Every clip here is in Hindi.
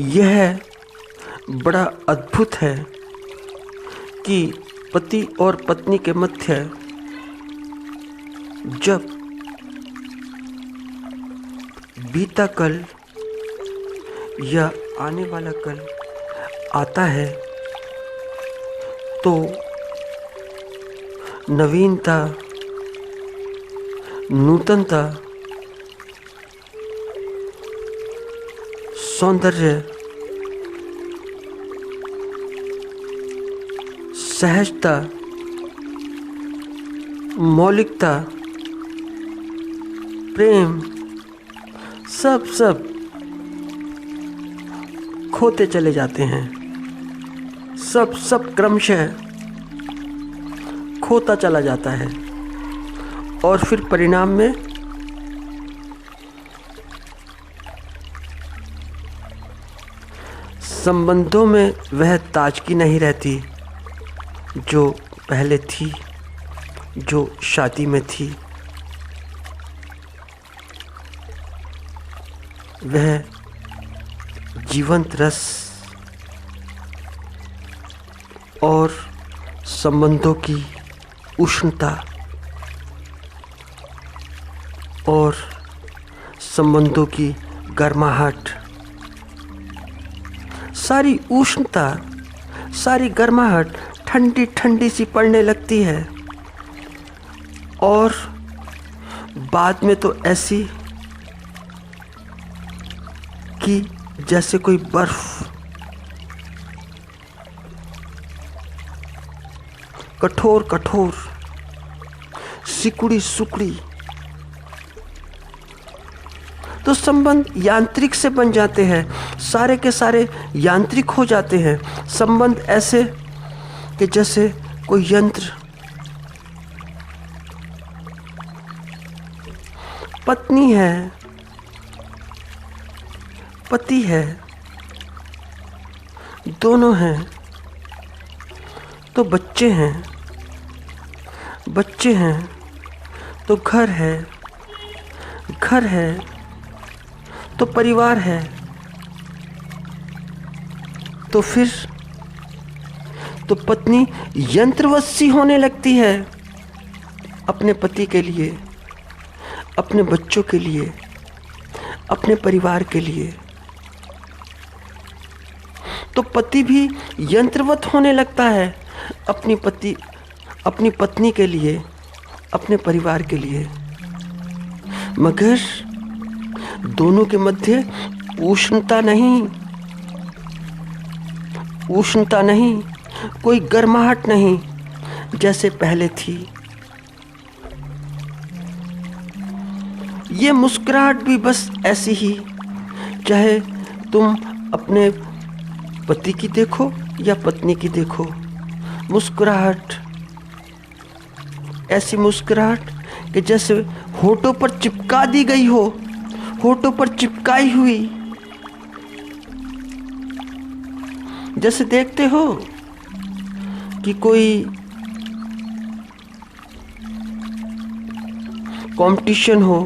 यह बड़ा अद्भुत है कि पति और पत्नी के मध्य जब बीता कल या आने वाला कल आता है तो नवीनता, नूतनता, सौंदर्य, सहजता, मौलिकता, प्रेम सब खोते चले जाते हैं। सब क्रमशः खोता चला जाता है और फिर परिणाम में संबंधों में वह ताजगी नहीं रहती जो पहले थी, जो शादी में थी। वह जीवंत रस और संबंधों की उष्णता और संबंधों की गर्माहट, सारी उष्णता, सारी गर्माहट ठंडी ठंडी सी पड़ने लगती है और बाद में तो ऐसी कि जैसे कोई बर्फ कठोर सिकुड़ी सुकड़ी। तो संबंध यांत्रिक से बन जाते हैं, सारे के सारे यांत्रिक हो जाते हैं। संबंध ऐसे कि जैसे कोई यंत्र। पत्नी है, पति है, दोनों हैं तो बच्चे हैं, बच्चे हैं तो घर है, घर है तो परिवार है। तो फिर तो पत्नी यंत्रवशी होने लगती है अपने पति के लिए, अपने बच्चों के लिए, अपने परिवार के लिए। तो पति भी यंत्रवत होने लगता है अपनी पत्नी के लिए, अपने परिवार के लिए। मगर दोनों के मध्य उष्णता नहीं, कोई गर्माहट नहीं जैसे पहले थी। ये मुस्कुराहट भी बस ऐसी ही, चाहे तुम अपने पति की देखो या पत्नी की देखो। मुस्कुराहट ऐसी मुस्कुराहट कि जैसे होठों पर चिपका दी गई हो, होठों पर चिपकाई हुई। जैसे देखते हो कि कोई कंपटीशन हो,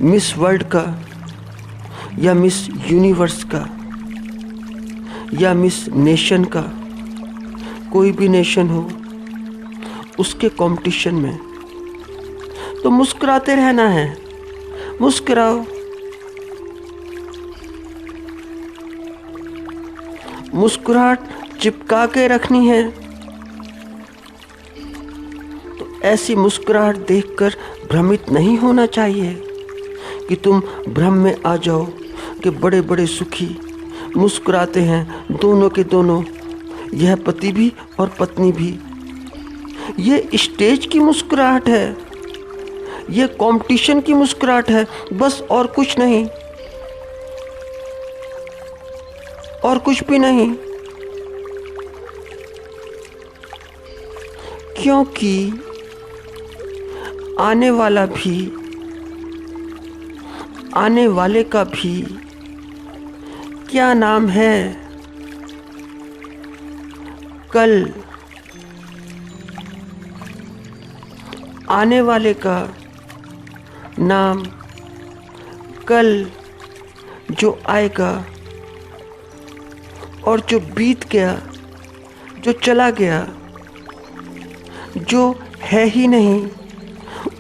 मिस वर्ल्ड का या मिस यूनिवर्स का या मिस नेशन का, कोई भी नेशन हो उसके कंपटीशन में, तो मुस्कुराते रहना है। मुस्कुराओ, मुस्कुराहट चिपका के रखनी है। तो ऐसी मुस्कुराहट देखकर भ्रमित नहीं होना चाहिए कि तुम भ्रम में आ जाओ कि बड़े बड़े सुखी मुस्कुराते हैं दोनों के दोनों, यह पति भी और पत्नी भी। ये स्टेज की मुस्कुराहट है, ये कंपटीशन की मुस्कुराहट है, बस और कुछ नहीं, और कुछ भी नहीं। क्योंकि आने वाले का भी क्या नाम है? कल। आने वाले का नाम कल जो आएगा और जो बीत गया, जो चला गया, जो है ही नहीं,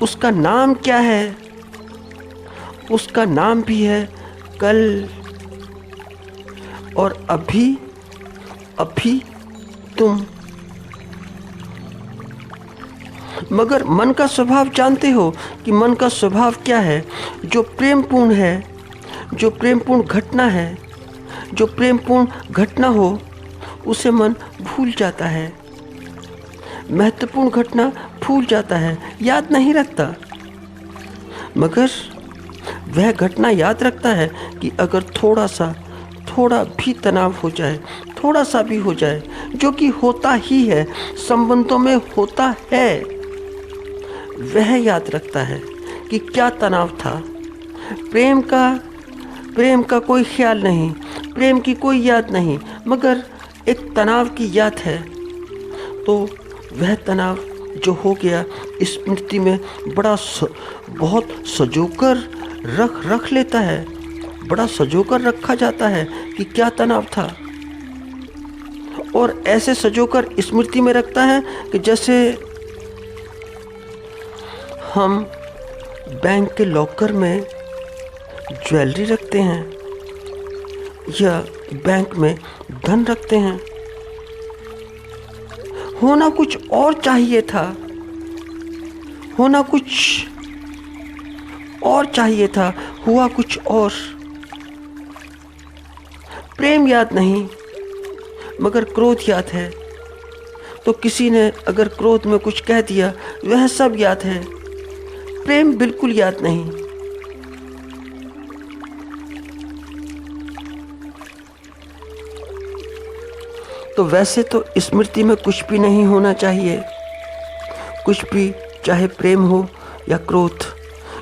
उसका नाम क्या है? उसका नाम भी है कल। और अभी अभी तुम। मगर मन का स्वभाव जानते हो कि मन का स्वभाव क्या है? जो प्रेमपूर्ण है, जो प्रेमपूर्ण घटना है, जो प्रेमपूर्ण घटना हो उसे मन भूल जाता है। महत्वपूर्ण घटना भूल जाता है, याद नहीं रखता। मगर वह घटना याद रखता है कि अगर थोड़ा भी तनाव हो जाए, थोड़ा सा भी हो जाए, जो कि होता ही है, संबंधों में होता है, वह याद रखता है कि क्या तनाव था। प्रेम का कोई ख्याल नहीं, प्रेम की कोई याद नहीं, मगर एक तनाव की याद है। तो वह तनाव जो हो गया स्मृति में बहुत सजोकर रख लेता है, बड़ा सजोकर रखा जाता है कि क्या तनाव था। और ऐसे सजोकर स्मृति में रखता है कि जैसे हम बैंक के लॉकर में ज्वेलरी रखते हैं या बैंक में धन रखते हैं। होना कुछ और चाहिए था, होना कुछ और चाहिए था, हुआ कुछ और। प्रेम याद नहीं, मगर क्रोध याद है। तो किसी ने अगर क्रोध में कुछ कह दिया, वह सब याद है, प्रेम बिल्कुल याद नहीं। तो वैसे तो स्मृति में कुछ भी नहीं होना चाहिए, कुछ भी, चाहे प्रेम हो या क्रोध,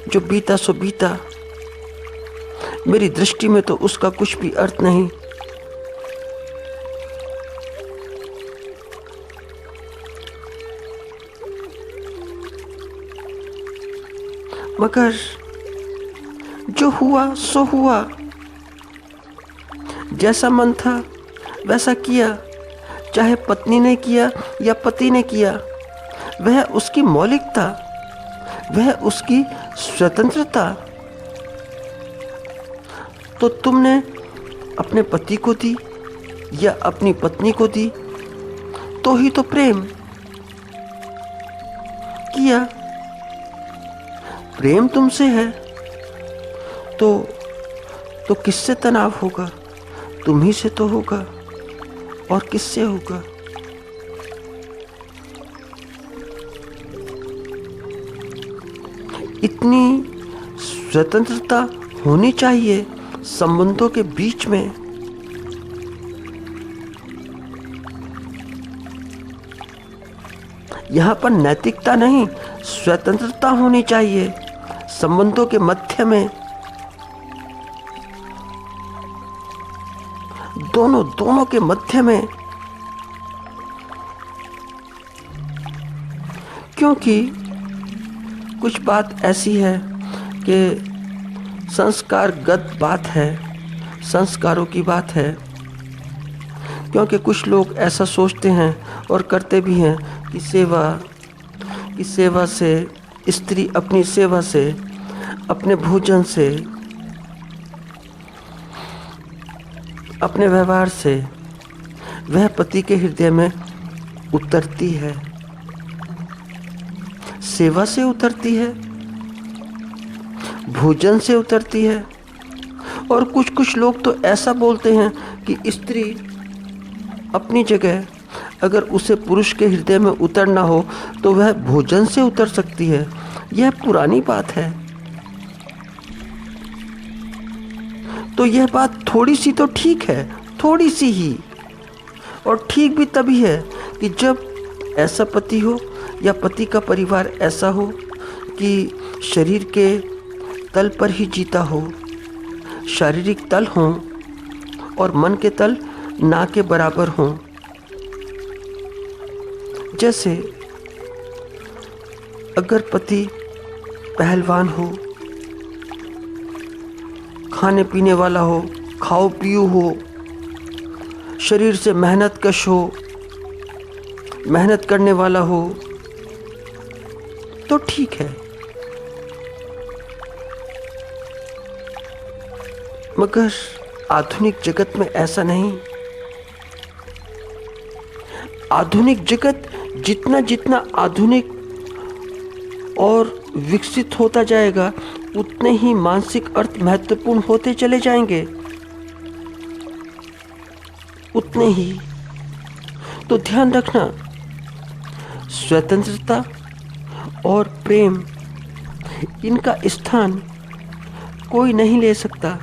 जो बीता सो बीता। मेरी दृष्टि में तो उसका कुछ भी अर्थ नहीं। मगर जो हुआ सो हुआ, जैसा मन था वैसा किया, चाहे पत्नी ने किया या पति ने किया, वह उसकी मौलिकता, वह उसकी स्वतंत्रता। तो तुमने अपने पति को दी या अपनी पत्नी को दी, तो ही तो प्रेम किया। प्रेम तुमसे है तो किससे तनाव होगा? तुम ही से तो होगा, और किससे होगा? इतनी स्वतंत्रता होनी चाहिए संबंधों के बीच में। यहाँ पर नैतिकता नहीं, स्वतंत्रता होनी चाहिए संबंधों के मध्य में। दोनों के मध्य में। क्योंकि कुछ बात ऐसी है कि संस्कारगत बात है, संस्कारों की बात है। क्योंकि कुछ लोग ऐसा सोचते हैं और करते भी हैं कि सेवा से, स्त्री अपनी सेवा से, अपने भोजन से, अपने व्यवहार से वह पति के हृदय में उतरती है, सेवा से उतरती है, भोजन से उतरती है। और कुछ लोग तो ऐसा बोलते हैं कि स्त्री अपनी जगह, अगर उसे पुरुष के हृदय में उतरना हो तो वह भोजन से उतर सकती है। यह पुरानी बात है। तो यह बात थोड़ी सी तो ठीक है, थोड़ी सी ही। और ठीक भी तभी है कि जब ऐसा पति हो या पति का परिवार ऐसा हो कि शरीर के तल पर ही जीता हो, शारीरिक तल हों और मन के तल ना के बराबर हों। जैसे अगर पति पहलवान हो, खाने पीने वाला हो, खाओ पियो हो, शरीर से मेहनत कश हो, मेहनत करने वाला हो तो ठीक है, मगर आधुनिक जगत में ऐसा नहीं। आधुनिक जगत जितना जितना आधुनिक और विकसित होता जाएगा उतने ही मानसिक अर्थ महत्वपूर्ण होते चले जाएंगे, उतने ही। तो ध्यान रखना, स्वतंत्रता और प्रेम, इनका स्थान कोई नहीं ले सकता।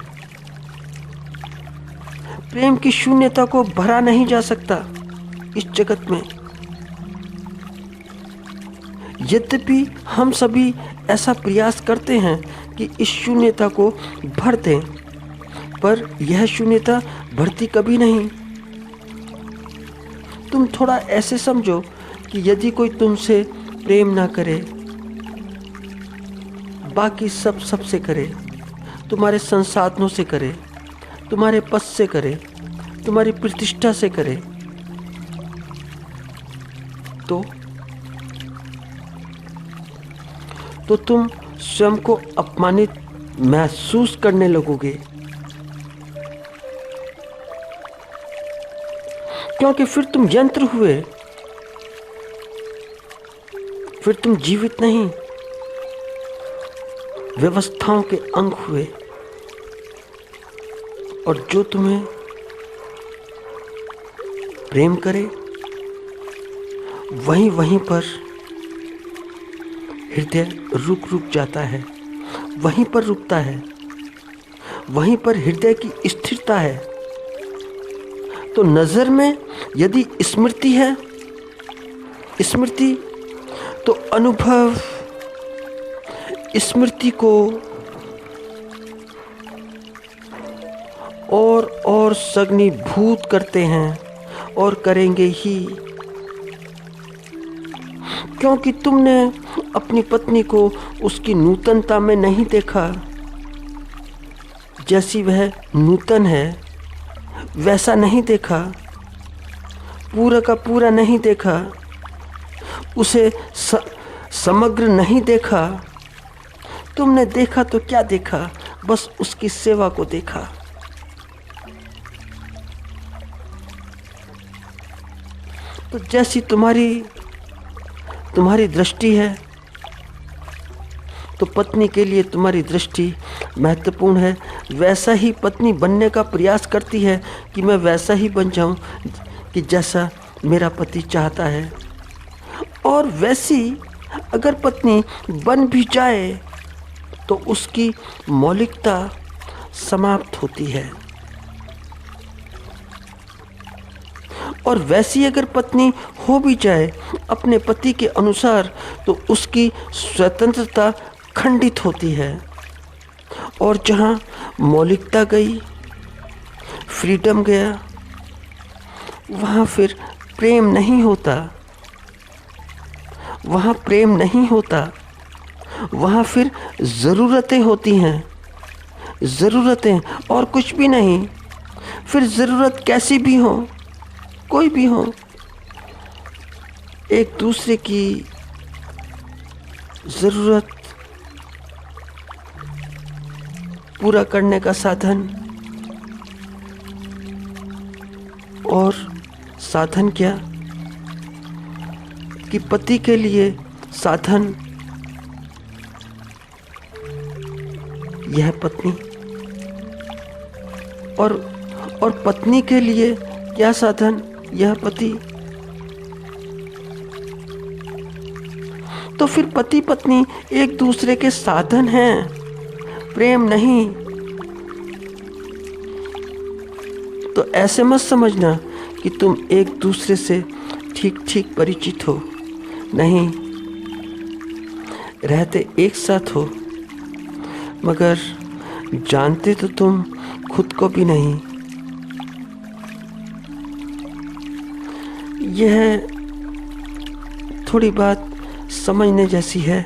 प्रेम की शून्यता को भरा नहीं जा सकता इस जगत में। यद्यपि हम सभी ऐसा प्रयास करते हैं कि इस शून्यता को भर दें, पर यह शून्यता भरती कभी नहीं। तुम थोड़ा ऐसे समझो कि यदि कोई तुमसे प्रेम ना करे, बाकी सब सबसे करे, तुम्हारे संसाधनों से करे, तुम्हारे पद से करे, तुम्हारी प्रतिष्ठा से करे, तो तुम स्वयं को अपमानित महसूस करने लगोगे, क्योंकि फिर तुम यंत्र हुए, फिर तुम जीवित नहीं, व्यवस्थाओं के अंग हुए। और जो तुम्हें प्रेम करे वहीं पर हृदय रुक जाता है, वहीं पर रुकता है, वहीं पर हृदय की स्थिरता है। तो नजर में यदि स्मृति है, स्मृति तो अनुभव स्मृति को और सघनीभूत करते हैं और करेंगे ही, क्योंकि तुमने अपनी पत्नी को उसकी नूतनता में नहीं देखा। जैसी वह नूतन है वैसा नहीं देखा, पूरा का पूरा नहीं देखा, उसे समग्र नहीं देखा। तुमने देखा तो क्या देखा, बस उसकी सेवा को देखा। तो जैसी तुम्हारी दृष्टि है, तो पत्नी के लिए तुम्हारी दृष्टि महत्वपूर्ण है। वैसा ही पत्नी बनने का प्रयास करती है कि मैं वैसा ही बन जाऊं कि जैसा मेरा पति चाहता है। और वैसी अगर पत्नी बन भी जाए तो उसकी मौलिकता समाप्त होती है। और वैसी अगर पत्नी हो भी जाए अपने पति के अनुसार तो उसकी स्वतंत्रता खंडित होती है। और जहाँ मौलिकता गई, फ्रीडम गया, वहाँ फिर प्रेम नहीं होता, वहाँ प्रेम नहीं होता, वहाँ फिर ज़रूरतें होती हैं, ज़रूरतें और कुछ भी नहीं। फिर ज़रूरत कैसी भी हो, कोई भी हो, एक दूसरे की ज़रूरत पूरा करने का साधन। और साधन क्या कि पति के लिए साधन यह पत्नी, और पत्नी के लिए क्या साधन, यह पति। तो फिर पति पत्नी एक दूसरे के साधन हैं, प्रेम नहीं। तो ऐसे मत समझना कि तुम एक दूसरे से ठीक परिचित हो, नहीं, रहते एक साथ हो मगर जानते तो तुम खुद को भी नहीं। यह थोड़ी बात समझने जैसी है।